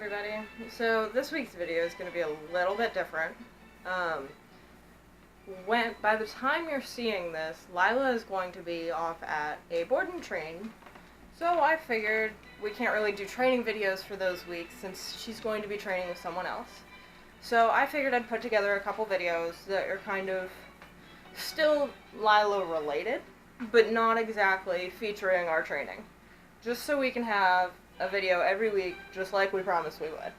everybody. So this week's video is going to be a little bit different. By the time you're seeing this, Lila is going to be off at a board and train. So I figured we can't really do training videos for those weeks since she's going to be training with someone else. So I figured I'd put together a couple videos that are kind of still Lila related, but not exactly featuring our training. Just so we can have a video every week, just like we promised we would.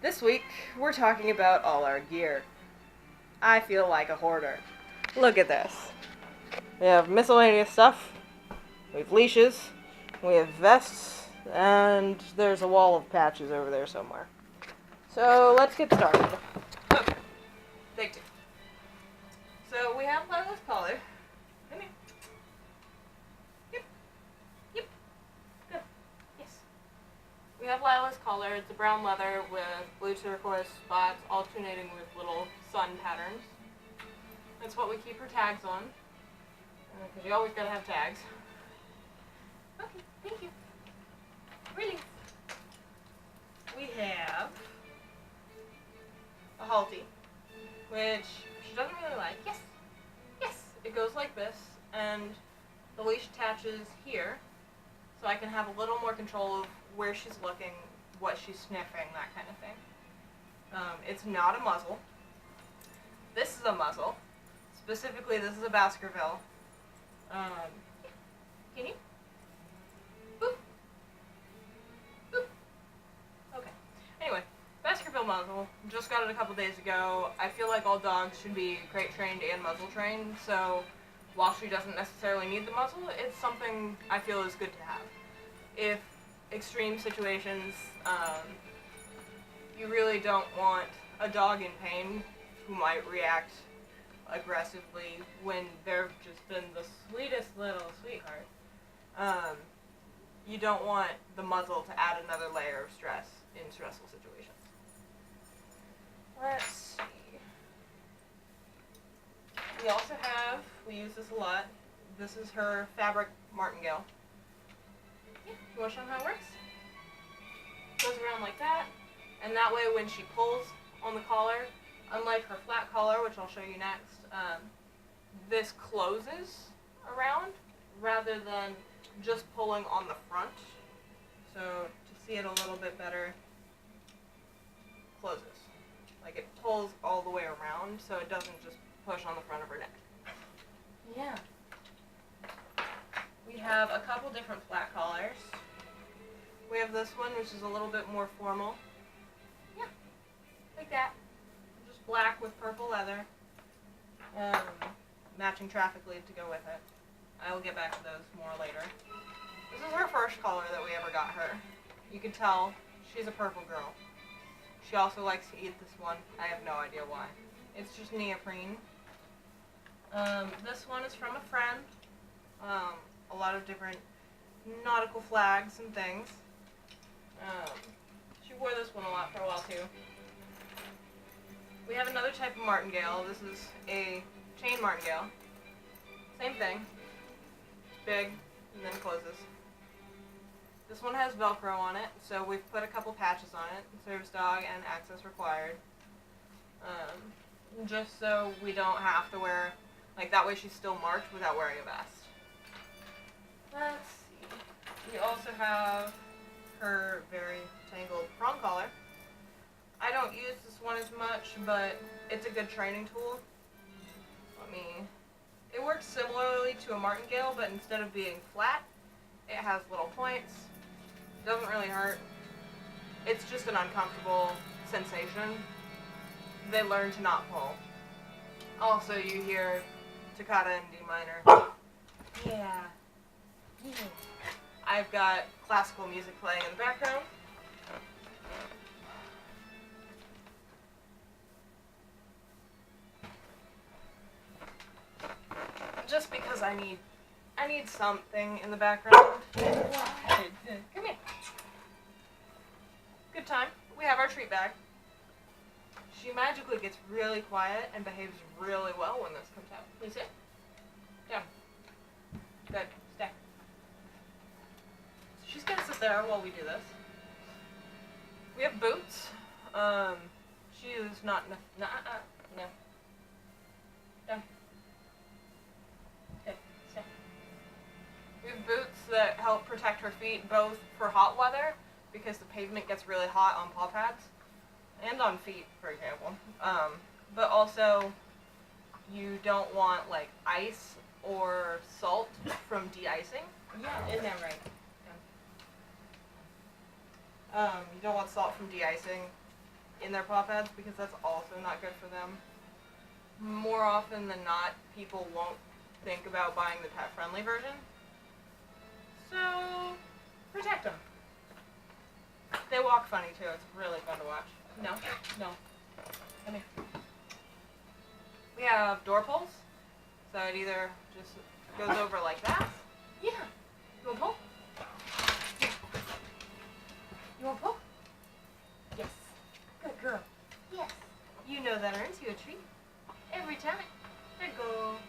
This week, we're talking about all our gear. I feel like a hoarder. Look at this. We have miscellaneous stuff, we have leashes, we have vests, and there's a wall of patches over there somewhere. So, let's get started. Okay, take two. So, we have Lila's collar. Come here. Yep. Good. Yes. We have Lila's collar. It's a brown leather with blue turquoise spots alternating with little sun patterns. That's what we keep her tags on. Because you always gotta have tags. Okay, thank you. Really. We have a halti, which she doesn't really like. Yes. It goes like this, and the leash attaches here, so I can have a little more control of where she's looking, what she's sniffing, that kind of thing. It's not a muzzle. This is a muzzle. Specifically, this is a Baskerville. Can you? Boop. Boop. Okay. Anyway, Baskerville muzzle. Just got it a couple days ago. I feel like all dogs should be crate trained and muzzle trained, so while she doesn't necessarily need the muzzle, it's something I feel is good to have. If extreme situations, you really don't want a dog in pain who might react aggressively when they've just been the sweetest little sweetheart. You don't want the muzzle to add another layer of stress in stressful situations. Let's see. We also have, we use this a lot, this is her fabric martingale. Yeah, you want to show them how it works? Goes around like that, and that way when she pulls on the collar, unlike her flat collar, which I'll show you next, this closes around rather than just pulling on the front. So to see it a little bit better, closes. Like it pulls all the way around so it doesn't just push on the front of her neck. Yeah. We have a couple different flat collars. We have this one, which is a little bit more formal. Yeah, like that. Just black with purple leather. Matching traffic lead to go with it. I will get back to those more later. This is her first collar that we ever got her. You can tell she's a purple girl. She also likes to eat this one. I have no idea why. It's just neoprene. This one is from a friend. A lot of different nautical flags and things. She wore this one a lot for a while too. We have another type of martingale. This is a chain martingale. Same thing. It's big and then closes. This one has Velcro on it, so we've put a couple patches on it. Service dog and access required. Just so we don't have to wear, like that way she's still marked without wearing a vest. Let's see. We also have her very tangled prong collar. I don't use this one as much, but it's a good training tool. It works similarly to a martingale, but instead of being flat, it has little points. Doesn't really hurt. It's just an uncomfortable sensation. They learn to not pull. Also, you hear toccata and D minor. Yeah. I've got classical music playing in the background. Just because I need something in the background. Come here. Good time. We have our treat bag. She magically gets really quiet and behaves really well when this comes out. Can you sit? Down. Good. Stay. She's gonna sit there while we do this. We have Boots. She is not, no. Down. Okay, stay. We have boots that help protect her feet, both for hot weather, because the pavement gets really hot on paw pads, and on feet, for example. But also, you don't want, like, ice or salt from de-icing. Yeah, isn't that right? You don't want salt from de-icing in their paw pads because that's also not good for them. More often than not, people won't think about buying the pet-friendly version. So, protect them. They walk funny too. It's really fun to watch. No. Come here. We have door pulls. So it either just goes over like that. Yeah. You want to pull? You want to pull? Yes. Good girl. Yes. You know that earns you a treat. Every time. There you go.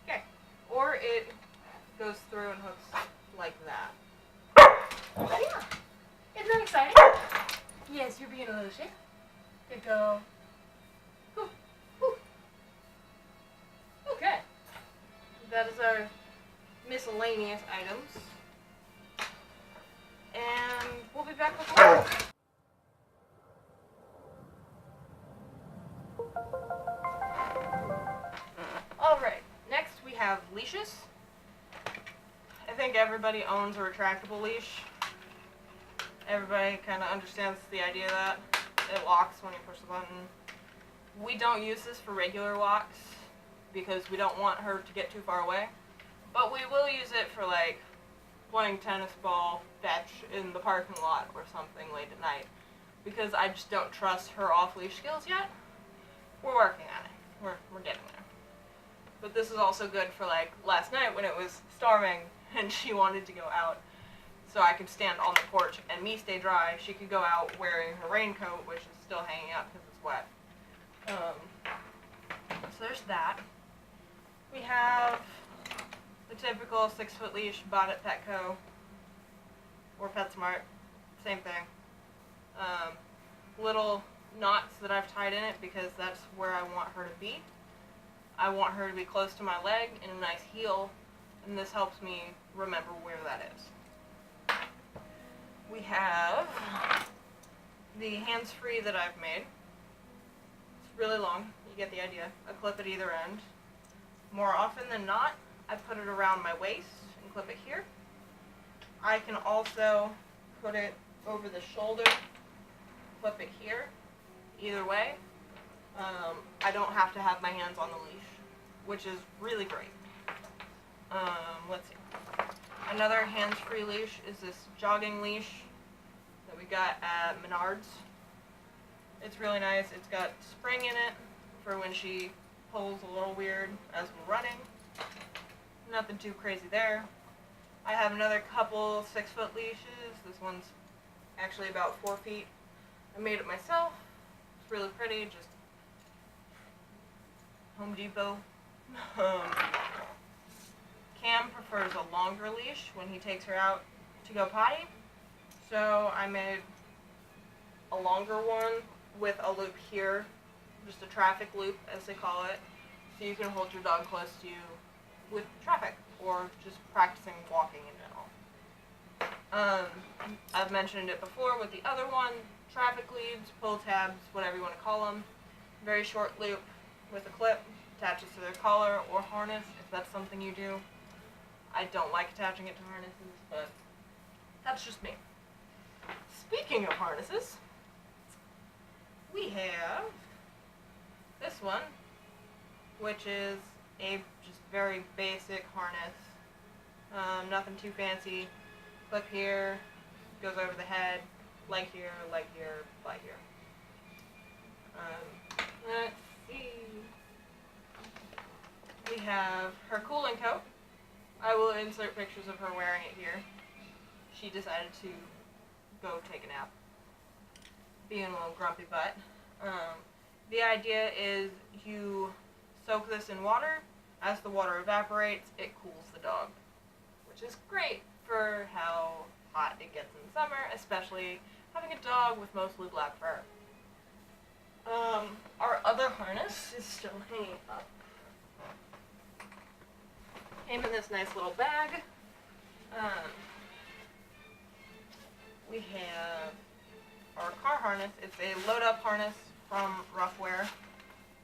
Okay. Or it goes through and hooks like that. Yeah. Isn't that exciting? Yes, you're being a little shit. Good girl. Okay. That is our miscellaneous items. And we'll be back with more. Alright, next we have leashes. I think everybody owns a retractable leash. Everybody kind of understands the idea that it locks when you push the button. We don't use this for regular walks because we don't want her to get too far away. But we will use it for, like, playing tennis ball fetch in the parking lot or something late at night, because I just don't trust her off-leash skills yet. We're working on it. We're getting there. But this is also good for, like, last night when it was storming and she wanted to go out, so I could stand on the porch and me stay dry. She could go out wearing her raincoat, which is still hanging up because it's wet. So there's that. We have the typical 6-foot leash bought at Petco or PetSmart, same thing. Little knots that I've tied in it because that's where I want her to be. I want her to be close to my leg in a nice heel, and this helps me remember where that is. We have the hands-free that I've made. It's really long, you get the idea. A clip at either end. More often than not, I put it around my waist and clip it here. I can also put it over the shoulder, clip it here. Either way, I don't have to have my hands on the leash, which is really great. Let's see. Another hands-free leash is this jogging leash that we got at Menards. It's really nice. It's got spring in it for when she pulls a little weird as we're running. Nothing too crazy there. I have another couple 6-foot leashes. This one's actually about 4 feet. I made it myself. It's really pretty, just Home Depot. Cam prefers a longer leash when he takes her out to go potty. So I made a longer one with a loop here, just a traffic loop as they call it, so you can hold your dog close to you with traffic or just practicing walking in general. I've mentioned it before with the other one, traffic leads, pull tabs, whatever you want to call them. Very short loop with a clip, attaches to their collar or harness if that's something you do. I don't like attaching it to harnesses, but that's just me. Speaking of harnesses, we have this one, which is a just very basic harness. Nothing too fancy. Clip here, goes over the head, leg here, leg here. Let's see. We have her cooling coat. I will insert pictures of her wearing it here. She decided to go take a nap, being a little grumpy butt. The idea is you soak this in water. As the water evaporates, it cools the dog, which is great for how hot it gets in summer, especially having a dog with mostly black fur. Our other harness is still hanging up. Came in this nice little bag. We have our car harness. It's a load-up harness from Roughwear.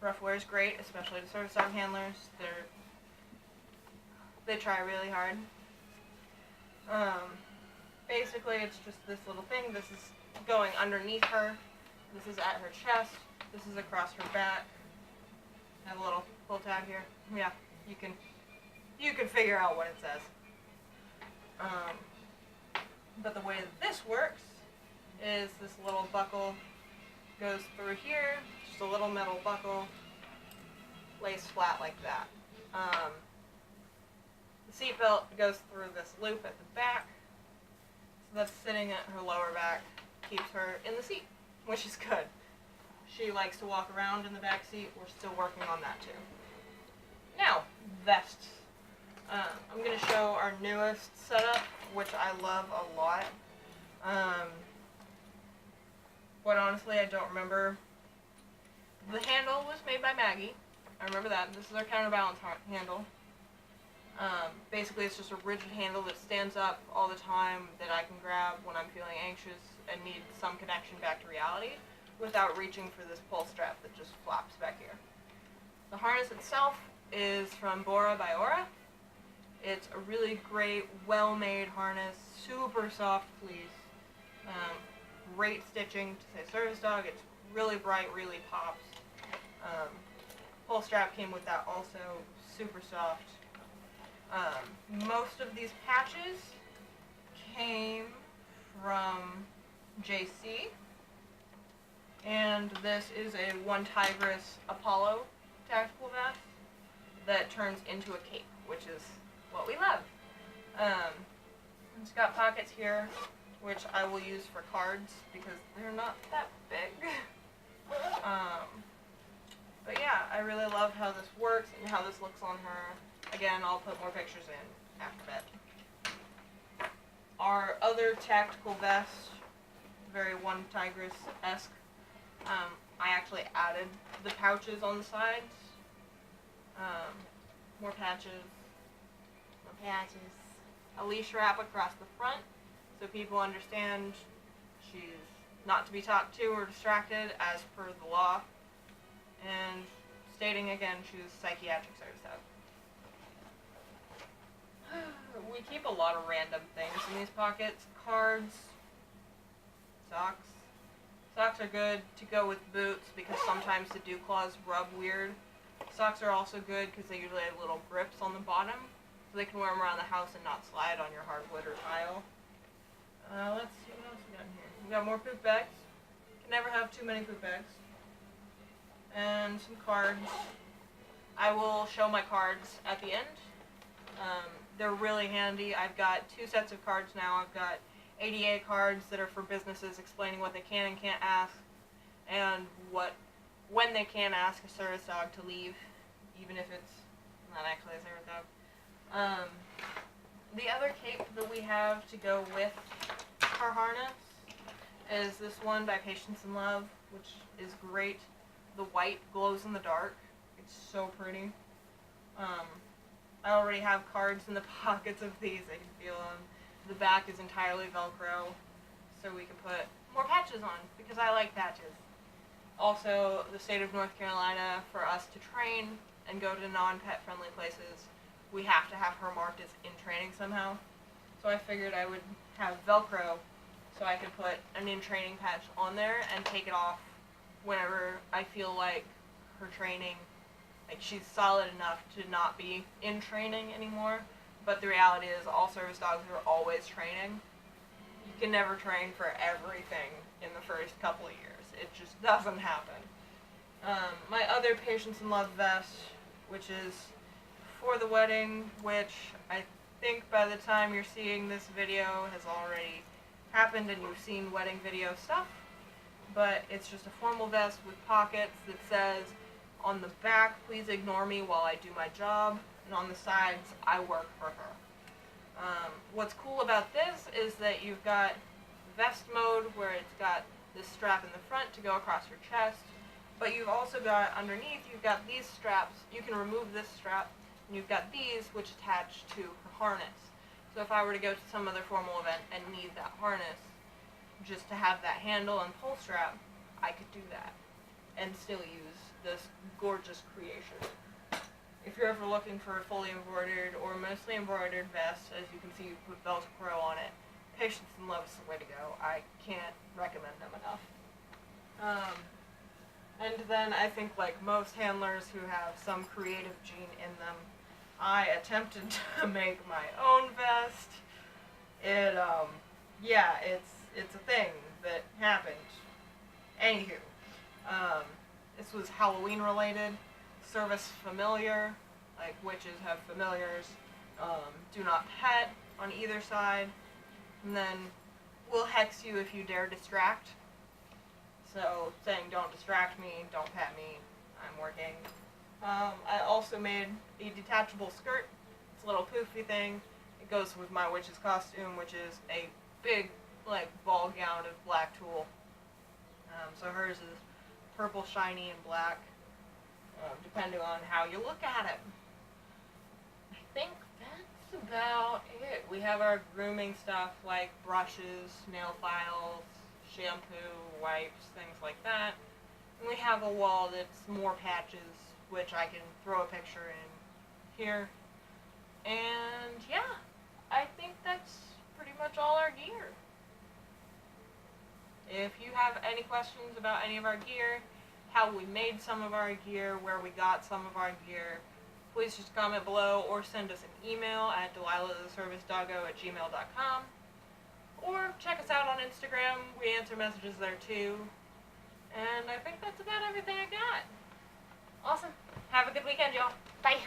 Roughwear is great, especially to service dog handlers. They try really hard. Basically, it's just this little thing. This is going underneath her. This is at her chest. This is across her back. I have a little pull tab here. Yeah, you can figure out what it says. But the way that this works is this little buckle goes through here, just a little metal buckle, lays flat like that. The seat belt goes through this loop at the back, so that's sitting at her lower back, keeps her in the seat, which is good. She likes to walk around in the back seat. We're still working on that too. Now, vests. I'm going to show our newest setup, which I love a lot. But honestly, I don't remember. The handle was made by Maggie. I remember that. This is our counterbalance handle. Basically, it's just a rigid handle that stands up all the time that I can grab when I'm feeling anxious and need some connection back to reality without reaching for this pull strap that just flaps back here. The harness itself is from Bora by Aura. It's a really great, well-made harness, super soft fleece, great stitching to say service dog. It's really bright, really pops. Pull strap came with that also, super soft. Most of these patches came from JC, and this is a One Tigress Apollo tactical vest that turns into a cape, which is what we love. It's got pockets here, which I will use for cards because they're not that big. But yeah, I really love how this works and how this looks on her. Again, I'll put more pictures in after bed. Our other tactical vest, very One Tigress-esque, I actually added the pouches on the sides. More patches. A leash wrap across the front so people understand she's not to be talked to or distracted as per the law. And stating again, she's psychiatric service dog. We keep a lot of random things in these pockets. Cards, socks. Socks are good to go with boots because sometimes the dew claws rub weird. Socks are also good because they usually have little grips on the bottom, so they can wear them around the house and not slide on your hardwood or tile. Let's see what else we got in here. We got more poop bags. Can never have too many poop bags. And some cards. I will show my cards at the end. They're really handy. I've got 2 sets of cards now. I've got ADA cards that are for businesses explaining what they can and can't ask, and when they can ask a service dog to leave, even if it's not actually a service dog. The other cape that we have to go with our harness is this one by Patience and Love, which is great. The white glows in the dark. It's so pretty. I already have cards in the pockets of these. I can feel them. The back is entirely Velcro, so we can put more patches on, because I like patches. Also, the state of North Carolina, for us to train and go to non-pet friendly places, we have to have her marked as in training somehow. So I figured I would have Velcro so I could put an in training patch on there and take it off whenever I feel like her training, like she's solid enough to not be in training anymore. But the reality is all service dogs are always training. You can never train for everything in the first couple of years. It just doesn't happen. My other Patience and Love vest, which is for the wedding, which I think by the time you're seeing this video has already happened and you've seen wedding video stuff. But it's just a formal vest with pockets that says, on the back, please ignore me while I do my job, and on the sides, I work for her. What's cool about this is that you've got vest mode where it's got this strap in the front to go across your chest, but you've also got underneath, you've got these straps. You can remove this strap, and you've got these which attach to the harness. So if I were to go to some other formal event and need that harness, just to have that handle and pull strap, I could do that and still use this gorgeous creation. If you're ever looking for a fully embroidered or mostly embroidered vest, as you can see with Velcro on it, Patience and Love is the way to go. I can't recommend them enough. And then I think like most handlers who have some creative gene in them, I attempted to make my own vest. It's a thing that happened. Anywho, this was Halloween related. Service familiar, like witches have familiars. Do not pet on either side, and then will hex you if you dare distract. So saying don't distract me, don't pet me, I'm working. I also made a detachable skirt. It's a little poofy thing. It goes with my witch's costume, which is a big like ball gown of black tulle. So hers is purple, shiny, and black, depending on how you look at it. I think that's about it. We have our grooming stuff like brushes, nail files, shampoo, wipes, things like that. And we have a wall that's more patches, which I can throw a picture in here. And yeah, I think that's pretty much all our gear. If you have any questions about any of our gear, how we made some of our gear, where we got some of our gear, please just comment below or send us an email at delilahtheservicedoggo@gmail.com. Or check us out on Instagram. We answer messages there too. And I think that's about everything I got. Awesome. Have a good weekend, y'all. Bye.